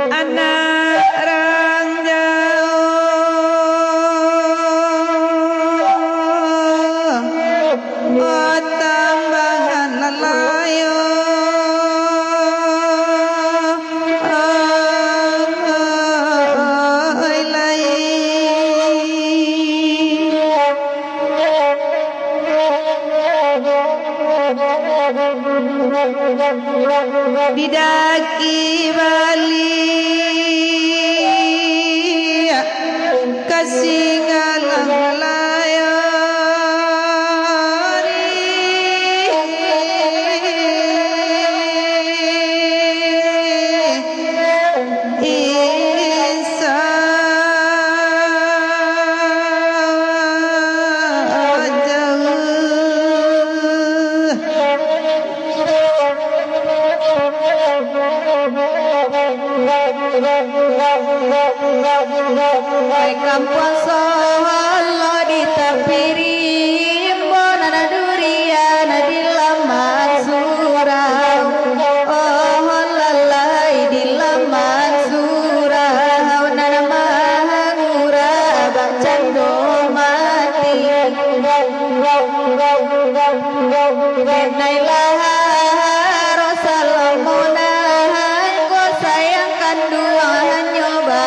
anak rangjau tambangan lelayo bidaki bali kasinggalang layo kampung Solo di tapiri bonana durian di laman surau oh lalai di laman surau nana mahangura bacando mati benailah rosalamuna ko sayangkan dua nyoba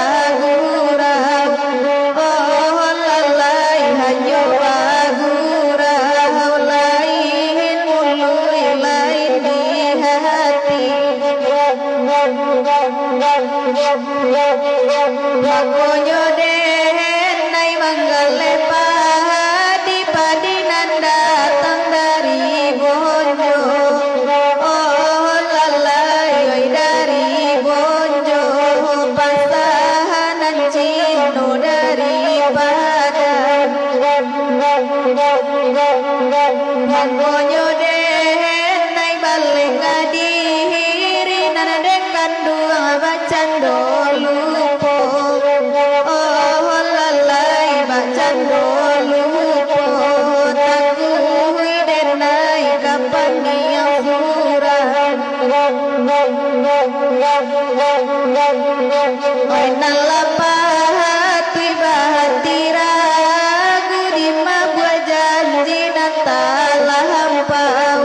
Makonyo den nai manggale padi padi nan datang dari Bonjo oh lalai dari Bonjo pasahanan Cino dari Padang Makonyo den nai balik ngadiri nan dekan dua bacando Oi nalapati bahatira gudi mabua janji natala hampau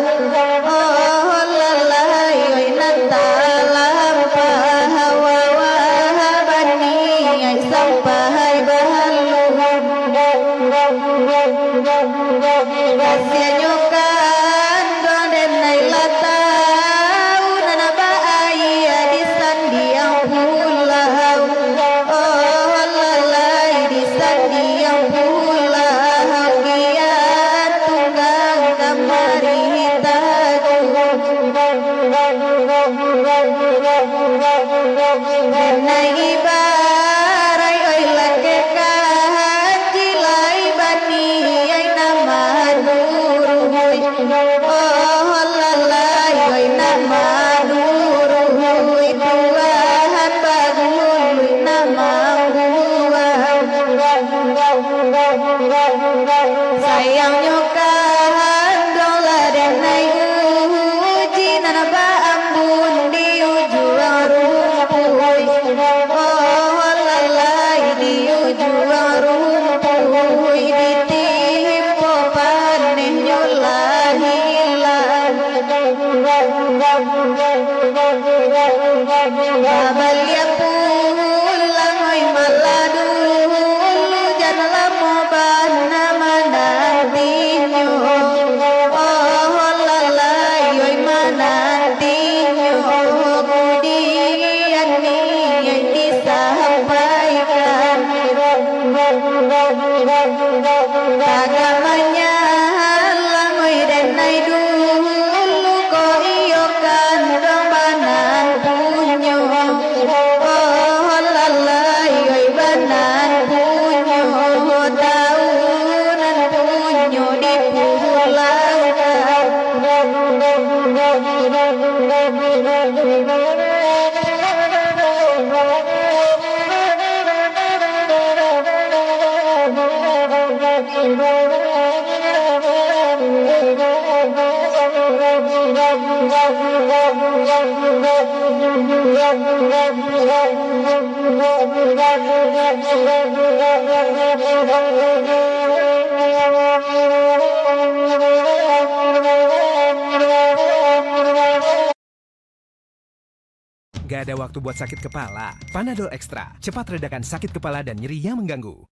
oh lalai oi natala hampau wawabani ai sampai bahalu kasih nyokan doden nai latau nana baaya di sandiang pulau oh lalai di sandiang pulau kiat tunggang kamari tadu nai ibarai oi lagekan jilai bani ai nama duruhui oh lalai oi nama duruhui Tuhan bagului nama sayang nyokan dola dan nai uji nana ba ambun di ujung rumpuy oh lalai di ujung rumpuy ditimpo paneh nyolah hilang babalia pulang oi maladu janganlah moban nama nantinya oh lalai oi manantinya kemudian yang disampaikan agamanya langoi dan nai dulu ko iyo kandang banan punyo oh lalai oi banan punyo daunan punyo dipulangkan Gak ada waktu buat sakit kepala. Panadol Extra, cepat redakan sakit kepala dan nyeri yang mengganggu.